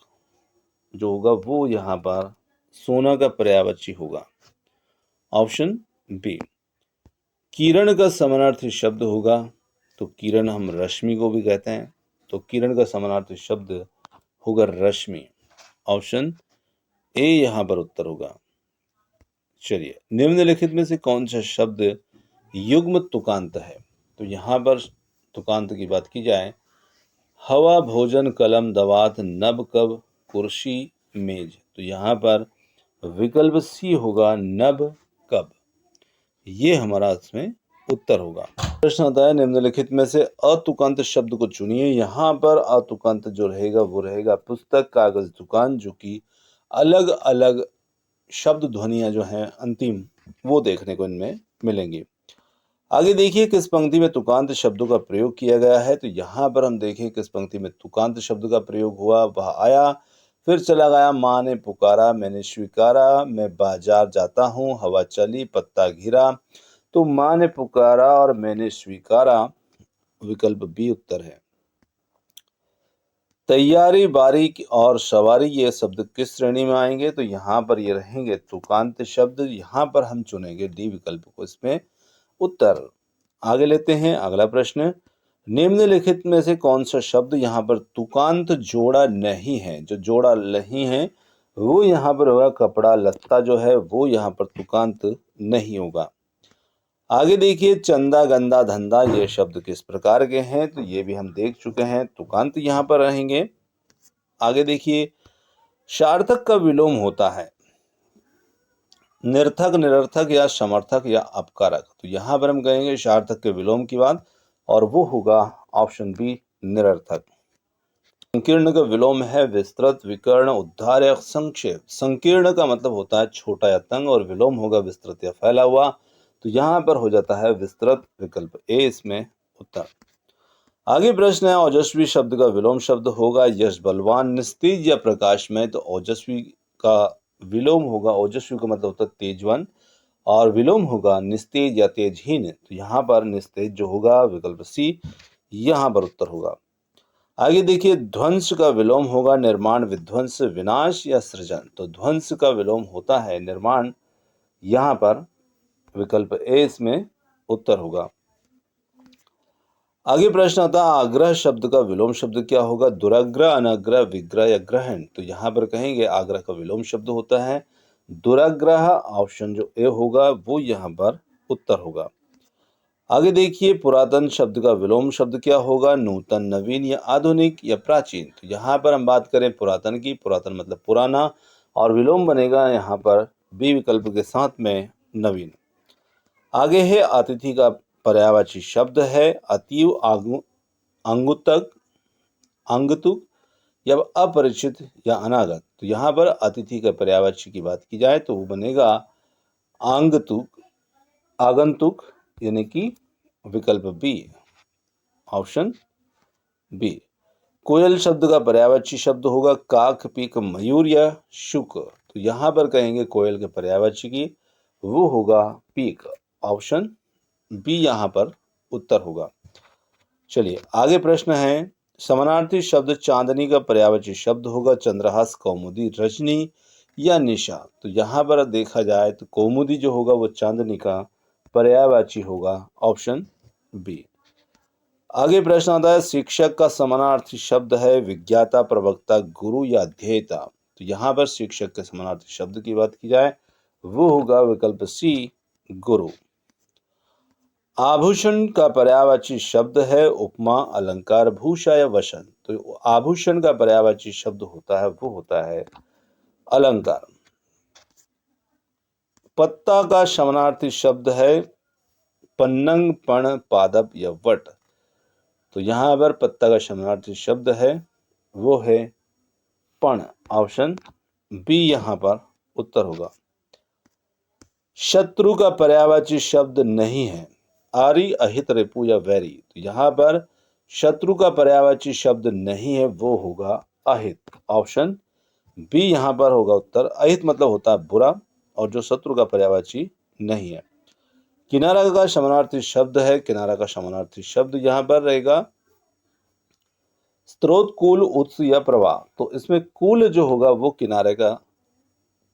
जो होगा वो यहाँ पर सोना का पर्यायवाची होगा। Option B. किरण का समानार्थी शब्द होगा, तो किरण हम रश्मि को भी कहते हैं, तो किरण का समानार्थी शब्द होगा रश्मि। ऑप्शन ए यहाँ पर उत्तर होगा। चलिए निम्नलिखित में से कौन सा शब्द युग्म तुकांत है। तो यहाँ पर तुकांत की बात की जाए, हवा, भोजन, कलम, दवात, नब, कब, कुर्सी, मेज। तो यहाँ पर विकल्प सी होगा नब, कब। ये हमारा इसमें उत्तर होगा। प्रश्न आता है निम्नलिखित में से अतुकांत शब्द को चुनिए। यहाँ पर अतुकांत जो रहेगा वो रहेगा पुस्तक, कागज, दुकान, जो कि अलग अलग शब्द ध्वनियां जो हैं अंतिम वो देखने को इनमें मिलेंगी। आगे देखिए किस पंक्ति में तुकांत शब्दों का प्रयोग किया गया है। तो यहाँ पर हम देखें किस पंक्ति में तुकांत शब्द का प्रयोग हुआ। वह आया फिर चला गया, माँ ने पुकारा मैंने स्वीकारा, मैं बाजार जाता हूँ, हवा चली पत्ता घिरा। तो माँ ने पुकारा और मैंने स्वीकारा, विकल्प बी उत्तर है। तैयारी, बारीक और सवारी ये शब्द किस श्रेणी में आएंगे। तो यहाँ पर ये रहेंगे तुकांत शब्द, यहाँ पर हम चुनेंगे डी विकल्प को इसमें उत्तर। आगे लेते हैं अगला प्रश्न, निम्नलिखित में से कौन सा शब्द यहाँ पर तुकांत जोड़ा नहीं है। जो जोड़ा नहीं है वो यहाँ पर होगा कपड़ा, लत्ता जो है वो यहाँ पर तुकांत नहीं होगा। आगे देखिए चंदा, गंदा, धंधा ये शब्द किस प्रकार के हैं। तो ये भी हम देख चुके हैं, तुकांत यहाँ पर रहेंगे। आगे देखिए सार्थक का विलोम होता है निर्थक, निरर्थक या समर्थक या अपकारक। तो यहाँ पर हम कहेंगे सार्थक के विलोम की बात, और वो होगा ऑप्शन बी निरर्थक। संकीर्ण का विलोम है विस्तृत, विकर्ण, उद्धार या संक्षेप। संकीर्ण का मतलब होता है छोटा या तंग, और विलोम होगा विस्तृत या फैला हुआ। तो यहाँ पर हो जाता है विस्तृत, विकल्प ए इसमें उत्तर। आगे प्रश्न है ओजस्वी शब्द का विलोम शब्द होगा यश, बलवान, निस्तेज या प्रकाशमय। तो ओजस्वी का विलोम होगा, ओजस्वी का मतलब होता है तेजवान, और विलोम होगा निस्तेज या तेजहीन। तो यहाँ पर निस्तेज जो होगा विकल्प सी यहाँ पर उत्तर होगा। आगे देखिए ध्वंस का विलोम होगा निर्माण, विध्वंस, विनाश या सृजन। तो ध्वंस का विलोम होता है निर्माण, यहाँ पर विकल्प ए इसमें उत्तर होगा। आगे प्रश्न आता है आग्रह शब्द का विलोम शब्द क्या होगा, दुराग्रह, अनाग्रह, विग्रह या ग्रहण। तो यहाँ पर कहेंगे आग्रह का विलोम शब्द होता है दुराग्रह, ऑप्शन जो ए होगा वो यहाँ पर उत्तर होगा। आगे देखिए पुरातन शब्द का विलोम शब्द क्या होगा, नूतन, नवीन या आधुनिक या प्राचीन। तो यहाँ पर हम बात करें पुरातन की, पुरातन मतलब पुराना, और विलोम बनेगा यहाँ पर बी विकल्प के साथ में नवीन। आगे है अतिथि का पर्यायवाची शब्द है अतीव, अंगुतक, अंगतुक या अपरिचित या अनागत। तो यहाँ पर अतिथि का पर्यायवाची की बात की जाए तो वो बनेगा आंगतुक, आगंतुक, यानी कि विकल्प बी, ऑप्शन बी। कोयल शब्द का पर्यायवाची शब्द होगा काक, पीक, मयूर या शुक। तो यहाँ पर कहेंगे कोयल के पर्यायवाची की वो होगा पीक, ऑप्शन बी यहाँ पर उत्तर होगा। चलिए आगे प्रश्न है समानार्थी शब्द चांदनी का पर्यायवाची शब्द होगा चंद्रहास, कौमुदी, रजनी या निशा। तो यहाँ पर देखा जाए तो कौमुदी जो होगा वो चांदनी का पर्यायवाची होगा, ऑप्शन बी। आगे प्रश्न आता है शिक्षक का समानार्थी शब्द है विज्ञाता, प्रवक्ता, गुरु या अध्येता। तो यहाँ पर शिक्षक के समानार्थी शब्द की बात की जाए वो होगा विकल्प सी, गुरु। आभूषण का पर्यायवाची शब्द है उपमा, अलंकार, भूषा या वसन। तो आभूषण का पर्यायवाची शब्द होता है वो होता है अलंकार। पत्ता का समानार्थी शब्द है पन्नंग, पण, पादप या वट। तो यहाँ पर पत्ता का समानार्थी शब्द है वो है पण, ऑप्शन बी यहाँ पर उत्तर होगा। शत्रु का पर्यायवाची शब्द नहीं है आरी, अहित, रिपु या वैरी। तो यहाँ पर शत्रु का पर्यायवाची शब्द नहीं है वो होगा अहित, ऑप्शन बी यहाँ पर होगा उत्तर। अहित मतलब होता है बुरा, और जो शत्रु का पर्यायवाची नहीं है। किनारा का समानार्थी शब्द है, किनारा का समानार्थी शब्द यहाँ पर रहेगा स्रोत, कूल, उत्स या प्रवाह। तो इसमें कूल जो होगा वो किनारे का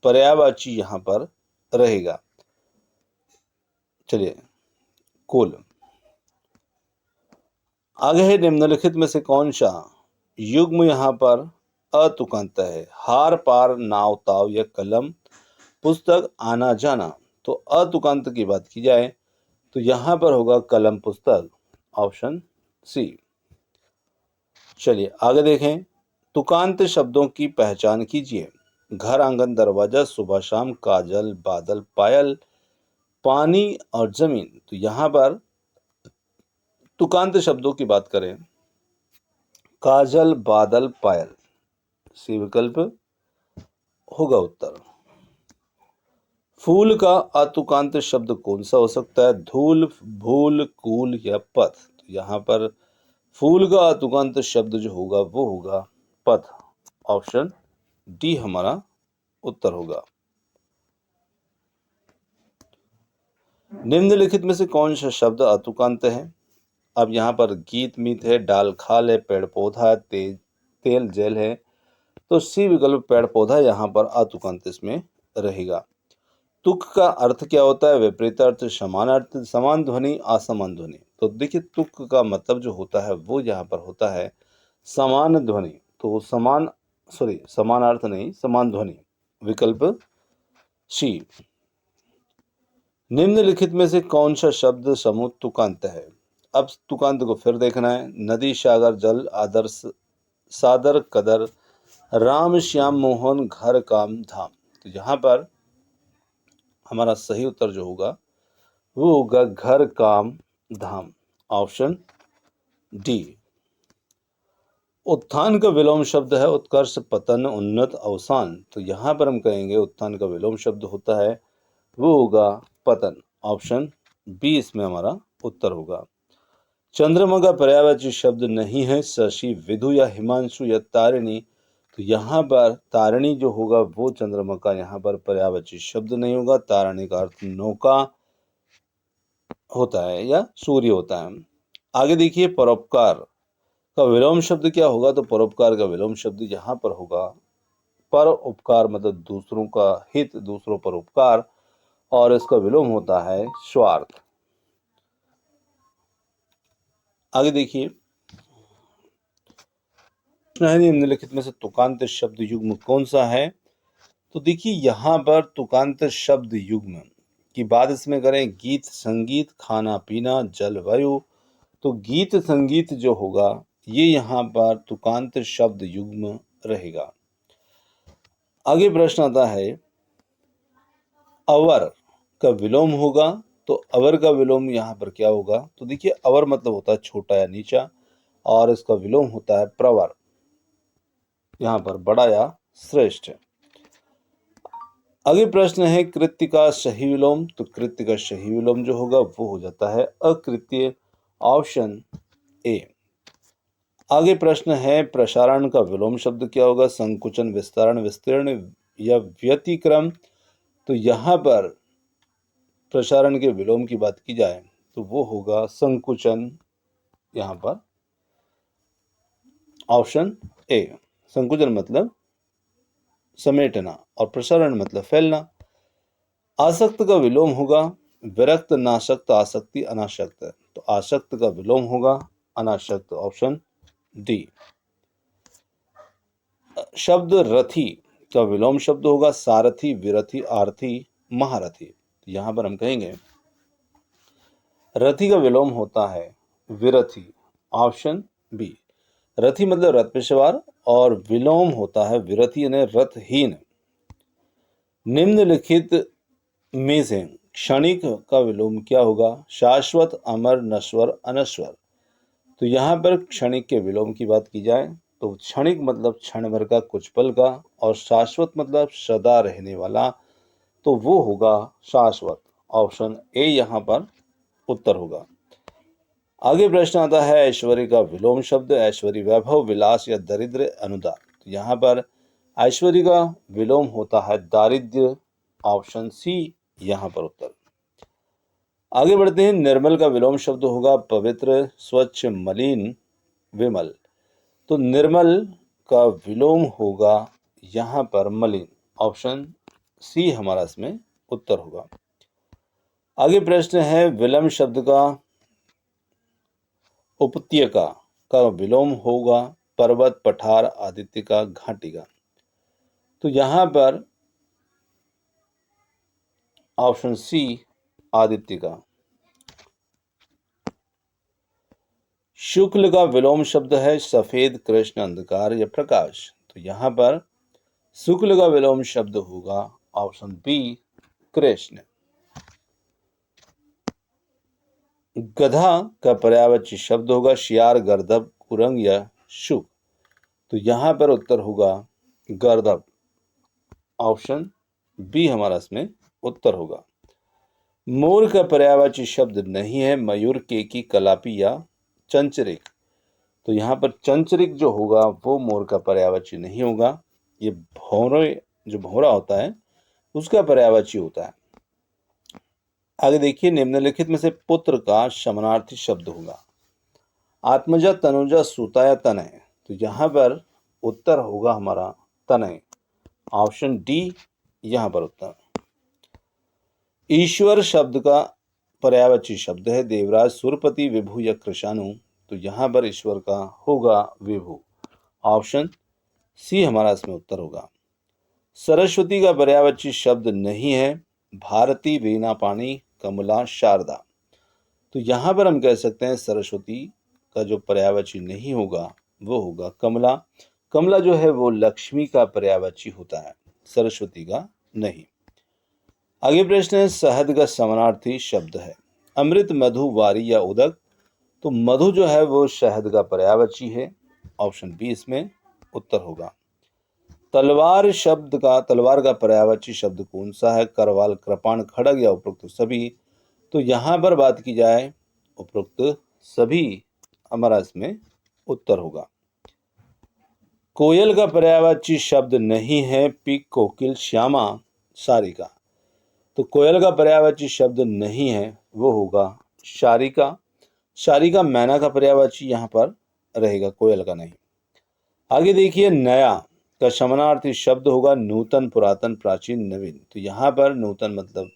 पर्यायवाची यहाँ पर रहेगा। चलिए कूल। आगे है निम्नलिखित में से कौन सा युग्म यहाँ पर अतुकांत है, हार, पार, नाव, ताव या कलम, पुस्तक, आना जाना। तो अतुकांत की बात की जाए तो यहाँ पर होगा कलम, पुस्तक, ऑप्शन सी। चलिए आगे देखें तुकांत शब्दों की पहचान कीजिए। घर, आंगन, दरवाजा, सुबह शाम, काजल, बादल, पायल, पानी और जमीन। तो यहाँ पर तुकांत शब्दों की बात करें काजल, बादल, पायल, सी विकल्प होगा उत्तर। फूल का अतुकांत शब्द कौन सा हो सकता है, धूल, भूल, कूल या पथ। तो यहाँ पर फूल का अतुकांत शब्द जो होगा वो होगा पथ, ऑप्शन डी हमारा उत्तर होगा। निम्नलिखित में से कौन सा शब्द अतुकांत है। अब यहाँ पर गीत, मीत है, डाल, खाल है, पेड़ पौधा है, तेल, जेल है। तो सी विकल्प पेड़ पौधा यहाँ पर अतुकांत इसमें रहेगा। तुक का अर्थ क्या होता है, विपरीत अर्थ, समान अर्थ, समान ध्वनि, असमान ध्वनि। तो देखिए तुक का मतलब जो होता है वो यहाँ पर होता है समान ध्वनि। तो समान अर्थ नहीं, समान ध्वनि, विकल्प सी। निम्नलिखित में से कौन सा शब्द समूह तुकांत है। अब तुकांत को फिर देखना है। नदी, सागर, जल, आदर, सादर, कदर, राम श्याम मोहन घर काम धाम। तो यहाँ पर हमारा सही उत्तर जो होगा वो होगा घर काम धाम, ऑप्शन डी। उत्थान का विलोम शब्द है उत्कर्ष, पतन, उन्नत, अवसान। तो यहाँ पर हम कहेंगे उत्थान का विलोम शब्द होता है वो होगा पतन, ऑप्शन बी इसमें हमारा उत्तर होगा। चंद्रमा का पर्यायवाची शब्द नहीं है शशि, विधु या हिमांशु या तारिणी। तो यहाँ पर तारिणी जो होगा वो चंद्रमा का यहाँ पर पर्यायवाची शब्द नहीं होगा। तारिणी का अर्थ नौका होता है या सूर्य होता है। आगे देखिए परोपकार का विलोम शब्द क्या होगा। तो परोपकार का विलोम शब्द यहाँ पर होगा पर उपकार, मतलब दूसरों का हित, दूसरों पर उपकार, और इसका विलोम होता है स्वार्थ। आगे देखिए निम्नलिखित में से तुकांत शब्द युग्म कौन सा है। तो देखिए यहाँ पर तुकांत शब्द युग्म की बात इसमें करें गीत संगीत, खाना पीना, जलवायु। तो गीत संगीत जो होगा ये यहाँ पर तुकांत शब्द युग्म रहेगा। आगे प्रश्न आता है अवर का विलोम होगा। तो अवर का विलोम यहाँ पर क्या होगा। तो देखिए अवर मतलब होता है छोटा या नीचा, और इसका विलोम होता है प्रवर, यहाँ पर बड़ा या श्रेष्ठ। आगे प्रश्न है कृत्य का सही विलोम। तो कृत्य का सही विलोम जो होगा वो हो जाता है अकृत्य, ऑप्शन ए। आगे प्रश्न है प्रसारण का विलोम शब्द क्या होगा। संकुचन, विस्तारण, विस्तीर्ण या व्यतिक्रम। तो यहाँ पर प्रसारण के विलोम की बात की जाए तो वो होगा संकुचन, यहाँ पर ऑप्शन ए। संकुचन मतलब समेटना और प्रसारण मतलब फैलना। आसक्त का विलोम होगा विरक्त, नासक्त, आसक्ति, अनासक्त। तो आसक्त का विलोम होगा अनासक्त, ऑप्शन डी। शब्द रथी का विलोम शब्द होगा सारथी, विरथी, आरथी, महारथी। तो यहां पर हम कहेंगे रथी का विलोम होता है विरथी, ऑप्शन बी। रथी मतलब रथ पे सवार, और विलोम होता है विरथी यानी रथहीन। निम्नलिखित में से क्षणिक का विलोम क्या होगा। शाश्वत, अमर, नश्वर, अनश्वर। तो यहाँ पर क्षणिक के विलोम की बात की जाए तो क्षणिक मतलब क्षण भर का, कुछ पल का, और शाश्वत मतलब सदा रहने वाला। तो वो होगा शाश्वत, ऑप्शन ए यहाँ पर उत्तर होगा। आगे प्रश्न आता है ऐश्वर्य का विलोम शब्द। ऐश्वर्य वैभव, विलास या दरिद्र, अनुदार। तो यहाँ पर ऐश्वर्य का विलोम होता है दारिद्र्य, ऑप्शन सी यहाँ पर उत्तर। आगे बढ़ते हैं निर्मल का विलोम शब्द होगा पवित्र, स्वच्छ, मलिन, विमल। तो निर्मल का विलोम होगा यहाँ पर मलिन, ऑप्शन सी हमारा इसमें उत्तर होगा। आगे प्रश्न है विलम शब्द का उपत्यका का विलोम होगा पर्वत, पठार, आदित्य का, घाटी का। तो यहां पर ऑप्शन सी आदित्य का। शुक्ल का विलोम शब्द है सफेद, कृष्ण, अंधकार या प्रकाश। तो यहां पर शुक्ल का विलोम शब्द होगा ऑप्शन बी कृष्ण। गधा का पर्यायवाची शब्द होगा शियार, गर्दभ, कुरंग या शुक। तो यहां पर उत्तर होगा गर्दभ, ऑप्शन बी हमारा इसमें उत्तर होगा। मोर का पर्यायवाची शब्द नहीं है मयूर, केकी, कलापी या चंचरिक। तो यहाँ पर चंचरिक जो होगा वो मोर का पर्यायवाची नहीं होगा। ये भौरे जो भौरा होता है उसका पर्यायवाची होता है। आगे देखिए निम्नलिखित में से पुत्र का समानार्थी शब्द होगा आत्मजा, तनुजा, सुता या तनय। तो यहाँ पर उत्तर होगा हमारा तनय, ऑप्शन डी यहाँ पर उत्तर। ईश्वर शब्द का पर्यायवाची शब्द है देवराज, सुरपति, विभु या कृशाणु। तो यहाँ पर ईश्वर का होगा विभु, ऑप्शन सी हमारा इसमें उत्तर होगा। सरस्वती का पर्यायवाची शब्द नहीं है भारती, वीणा, पाणी, कमला, शारदा। तो यहाँ पर हम कह सकते हैं सरस्वती का जो पर्यायवाची नहीं होगा वो होगा कमला। कमला जो है वो लक्ष्मी का पर्यायवाची होता है, सरस्वती का नहीं। आगे प्रश्न है, शहद का समानार्थी शब्द है। अमृत, मधु, वारी या उदक। तो मधु जो है वो शहद का पर्यायवाची है, ऑप्शन बी इसमें उत्तर होगा। तलवार का पर्यायवाची शब्द कौन सा है? करवाल, कृपाण, खड़ग या उपरोक्त सभी। तो यहाँ पर बात की जाए उपरोक्त सभी हमारा इसमें उत्तर होगा। कोयल का पर्यायवाची शब्द नहीं है। पिक, कोकिल, श्यामा, सारिका। तो कोयल का पर्यायवाची शब्द नहीं है, वो होगा शारिका। शारिका मैना का पर्यायवाची यहाँ पर रहेगा, कोयल का नहीं। आगे देखिए, नया का समानार्थी शब्द होगा नूतन, पुरातन, प्राचीन, नवीन। तो यहाँ पर नूतन मतलब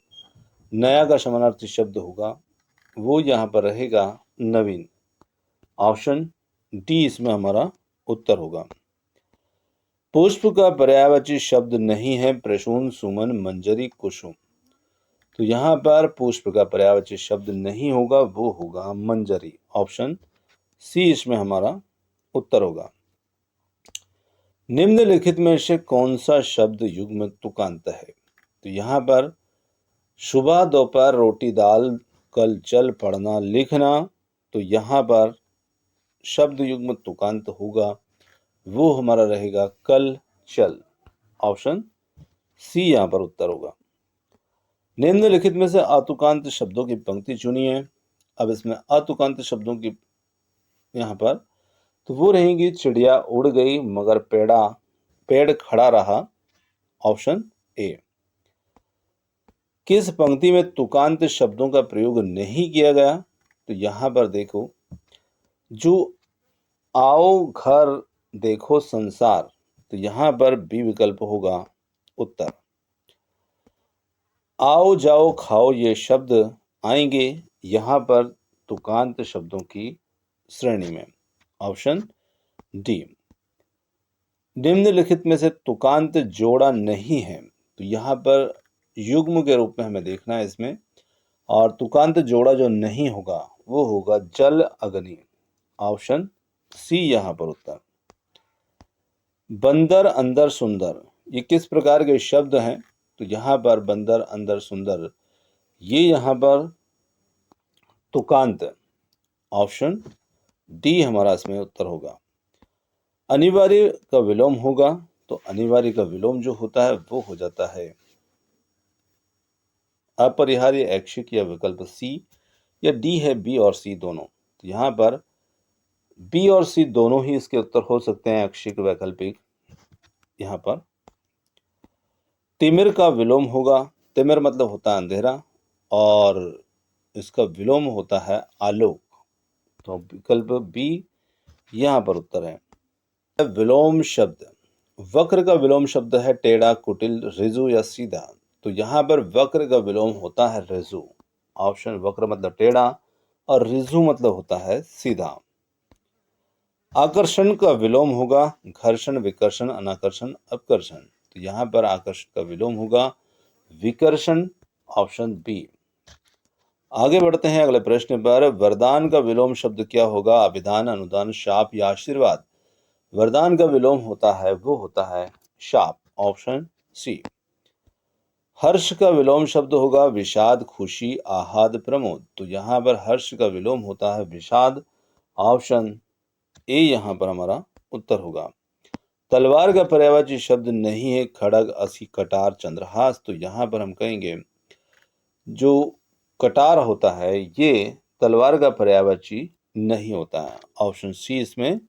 नया का समानार्थी शब्द होगा, वो यहाँ पर रहेगा नवीन। ऑप्शन डी इसमें हमारा उत्तर होगा। पुष्प का पर्यायवाची शब्द नहीं है। प्रसून, सुमन, मंजरी, कुसुम। तो यहाँ पर पुष्प का पर्यायवाची शब्द नहीं होगा, वो होगा मंजरी। ऑप्शन सी इसमें हमारा उत्तर होगा। निम्नलिखित में से कौन सा शब्द युग्म तुकांत है? तो यहाँ पर सुबह, दोपहर, रोटी, दाल, कल, चल, पढ़ना, लिखना। तो यहाँ पर शब्द युग्म तुकांत होगा, वो हमारा रहेगा कल, चल। ऑप्शन सी यहाँ पर उत्तर होगा। निम्नलिखित में से अतुकांत शब्दों की पंक्ति चुनिए। अब इसमें अतुकांत शब्दों की यहाँ पर तो वो रहेंगी, चिड़िया उड़ गई मगर पेड़ खड़ा रहा। Option A. किस पंक्ति में तुकांत शब्दों का प्रयोग नहीं किया गया? तो यहाँ पर देखो, जो आओ, घर, देखो, संसार। तो यहाँ पर बी विकल्प होगा उत्तर। आओ, जाओ, खाओ ये शब्द आएंगे यहाँ पर तुकांत शब्दों की श्रेणी में। Option D. निम्नलिखित में से तुकांत जोड़ा नहीं है। तो यहाँ पर युग्म के रूप में हमें देखना है इसमें, और तुकांत जोड़ा जो नहीं होगा वो होगा जल, अग्नि। ऑप्शन सी यहाँ पर उत्तर। बंदर, अंदर, सुंदर, ये किस प्रकार के शब्द हैं? तो यहाँ पर बंदर, अंदर, सुंदर, ये यहाँ पर तुकांत। ऑप्शन डी हमारा इसमें उत्तर होगा। अनिवार्य का विलोम होगा, तो अनिवार्य का विलोम जो होता है वो हो जाता है अपरिहार्य, ऐच्छिक या विकल्प सी, या डी है बी और सी दोनों। तो यहाँ पर बी और सी दोनों ही इसके उत्तर हो सकते हैं, ऐच्छिक, वैकल्पिक। यहाँ पर तिमिर का विलोम होगा। तिमिर मतलब होता है अंधेरा, और इसका विलोम होता है आलोक। तो विकल्प बी यहाँ पर उत्तर है। विलोम शब्द, वक्र का विलोम शब्द है टेढ़ा, कुटिल, ऋजु या सीधा। तो यहाँ पर वक्र का विलोम होता है ऋजु। ऑप्शन वक्र मतलब टेढ़ा और ऋजु मतलब होता है सीधा। आकर्षण का विलोम होगा घर्षण, विकर्षण, अनाकर्षण, अपकर्षण। तो यहाँ पर आकर्षण का विलोम होगा विकर्षण। Option B. आगे बढ़ते हैं अगले प्रश्न पर। वरदान का विलोम शब्द क्या होगा? अभिधान, अनुदान, शाप या आशीर्वाद। वरदान का विलोम होता है वो होता है शाप। Option C. हर्ष का विलोम शब्द होगा विषाद, खुशी, आह्लाद, प्रमोद। तो यहाँ पर हर्ष का विलोम होता है विषाद। ऑप्शन ए यहाँ पर हमारा उत्तर होगा। तलवार का पर्यायवाची शब्द नहीं है खड़ग, असी, कटार, चंद्रहास। तो यहाँ पर हम कहेंगे जो कटार होता है ये तलवार का पर्यायवाची नहीं होता है। ऑप्शन सी इसमें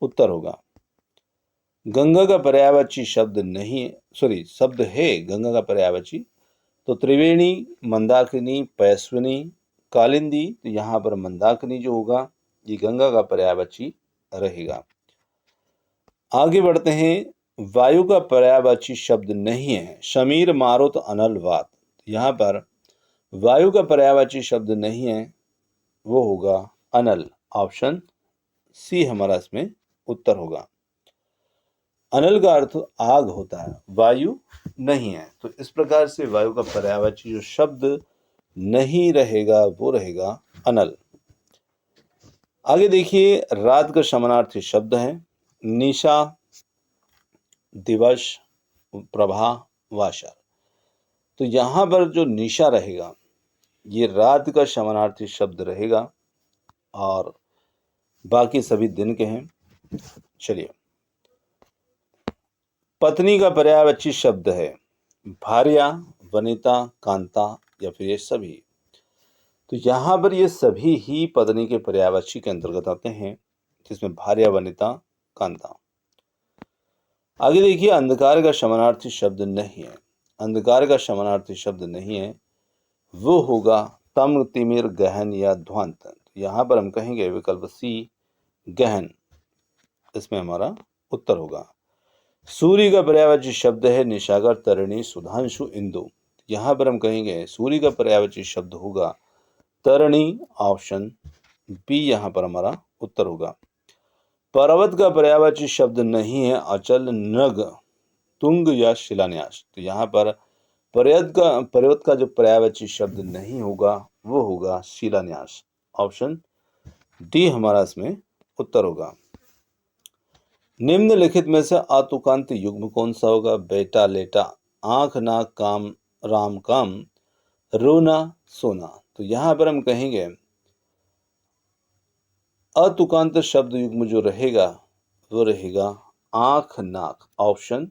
उत्तर होगा। गंगा का पर्यायवाची शब्द नहीं, शब्द है गंगा का पर्यायवाची। तो त्रिवेणी, मंदाकिनी, पैस्विनी, कालिंदी। तो यहाँ पर मंदाकिनी जो होगा ये गंगा का पर्यायवाची रहेगा। आगे बढ़ते हैं। वायु का पर्यायवाची शब्द नहीं है शमीर, मारुत, अनल, वात। यहाँ पर वायु का पर्यायवाची शब्द नहीं है, वो होगा अनल। ऑप्शन सी हमारा इसमें उत्तर होगा। अनल का अर्थ आग होता है, वायु नहीं है। तो इस प्रकार से वायु का पर्यायवाची जो शब्द नहीं रहेगा वो रहेगा अनल। आगे देखिए, रात का समानार्थी शब्द है निशा, दिवस, प्रभा, वाशर। तो यहाँ पर जो निशा रहेगा ये रात का समानार्थी शब्द रहेगा और बाकी सभी दिन के हैं। चलिए, पत्नी का पर्यायवाची शब्द है भार्या, वनिता, कांता या फिर ये सभी। तो यहाँ पर ये सभी ही पत्नी के पर्यायवाची के अंतर्गत आते हैं, जिसमें भार्या, वनिता, कांता। आगे देखिए, अंधकार का समानार्थी शब्द नहीं है। अंधकार का समानार्थी शब्द नहीं है, वो होगा तम, तिमिर, गहन या ध्वांत। यहाँ पर हम कहेंगे विकल्प सी, गहन, इसमें हमारा उत्तर होगा। सूर्य का पर्यायवाची शब्द है निशाकर, तरणि, सुधांशु, इंदु। यहाँ पर हम कहेंगे सूर्य का पर्यायवाची शब्द होगा तरणि, ऑप्शन बी यहाँ पर हमारा उत्तर होगा। पर्वत का पर्यायवाची शब्द नहीं है अचल, नग, तुंग या शिलान्यास। तो यहाँ पर पर्वत का जो पर्यायवाची शब्द नहीं होगा वो होगा शिलान्यास। ऑप्शन डी हमारा इसमें उत्तर होगा। निम्नलिखित में से आतुकांत युग्म कौन सा होगा? बेटा, लेटा, आंख, नाक, काम, राम, काम, रोना, सोना। तो यहां पर हम कहेंगे अतुकांत शब्द युग्म जो रहेगा वो रहेगा आंख, नाक। ऑप्शन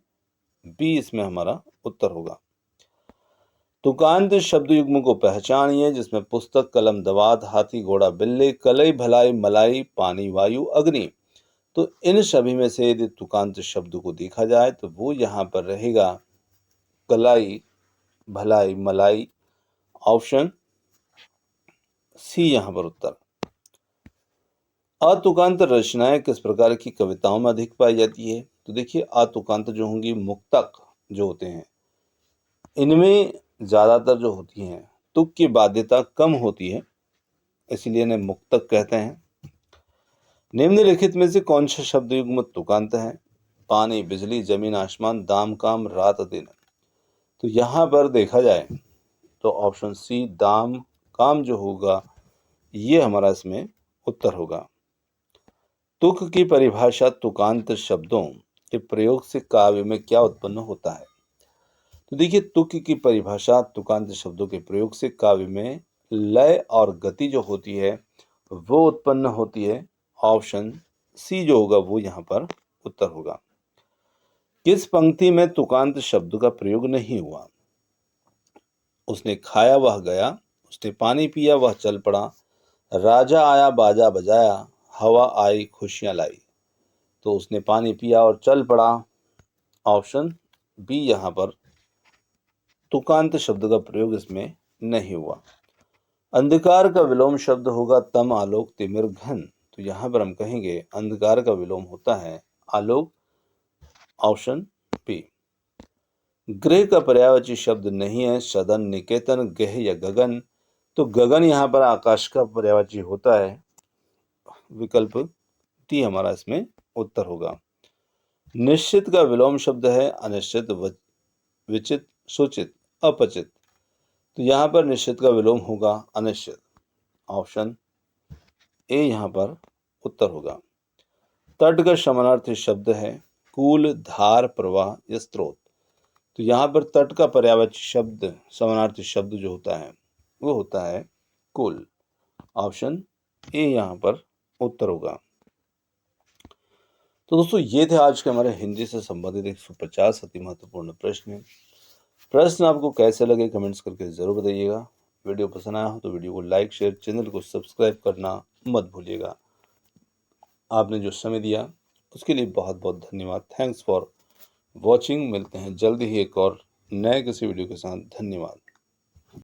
बी इसमें हमारा उत्तर होगा। तुकांत शब्द युग्म को पहचानिए, जिसमें पुस्तक, कलम, दवात, हाथी, घोड़ा, बिल्ली, कलई, भलाई, मलाई, पानी, वायु, अग्नि। तो इन सभी में से यदि तुकांत शब्द को देखा जाए तो वो यहाँ पर रहेगा कलाई, भलाई, मलाई। ऑप्शन सी यहाँ पर उत्तर। अतुकांत रचनाएं किस प्रकार की कविताओं में अधिक पाई जाती है? तो देखिए, अतुकांत जो होंगी मुक्तक जो होते हैं इनमें ज्यादातर जो होती हैं तुक की बाध्यता कम होती है, इसलिए इन्हें मुक्तक कहते हैं। निम्नलिखित में से कौन सा शब्द युग्म तुकांत है? पानी, बिजली, जमीन, आसमान, दाम, काम, रात, दिन। तो यहाँ पर देखा जाए तो ऑप्शन सी, दाम, काम जो होगा ये हमारा इसमें उत्तर होगा। तुक की परिभाषा तुकांत शब्दों के प्रयोग से काव्य में क्या उत्पन्न होता है? तो देखिए, तुक की परिभाषा तुकांत शब्दों के प्रयोग से काव्य में लय और गति जो होती है वो उत्पन्न होती है। ऑप्शन सी जो होगा वो यहाँ पर उत्तर होगा। किस पंक्ति में तुकांत शब्द का प्रयोग नहीं हुआ? उसने खाया वह गया, उसने पानी पिया वह चल पड़ा, राजा आया बाजा बजाया, हवा आई खुशियां लाई। तो उसने पानी पिया और चल पड़ा। ऑप्शन बी यहाँ पर तुकांत शब्द का प्रयोग इसमें नहीं हुआ। अंधकार का विलोम शब्द होगा तम, आलोक, तिमिर, घन। तो यहाँ पर हम कहेंगे अंधकार का विलोम होता है आलोक। Option B. गृह का पर्यायवाची शब्द नहीं है सदन, निकेतन, गह या गगन। तो गगन यहाँ पर आकाश का पर्यायवाची होता है। विकल्प डी हमारा इसमें उत्तर होगा। निश्चित का विलोम शब्द है अनिश्चित, विचित, सूचित, अपचित। तो यहाँ पर निश्चित का विलोम होगा अनिश्चित। ऑप्शन ए यहाँ पर उत्तर होगा। तट का समानार्थी शब्द है कूल, धार, प्रवाह या स्रोत। तो यहाँ पर तट का पर्यायवाची शब्द, समानार्थी शब्द जो होता है वो होता है कूल। ऑप्शन ए यहाँ पर उत्तर होगा। तो दोस्तों, ये थे आज के हमारे हिंदी से संबंधित 150 अति महत्वपूर्ण प्रश्न आपको कैसे लगे कमेंट्स करके जरूर बताइएगा। वीडियो पसंद आया हो तो वीडियो को लाइक, शेयर, चैनल को सब्सक्राइब करना मत भूलिएगा। आपने जो समय दिया उसके लिए बहुत बहुत धन्यवाद। Thanks for watching. मिलते हैं जल्दी ही एक और नए किसी वीडियो के साथ। धन्यवाद।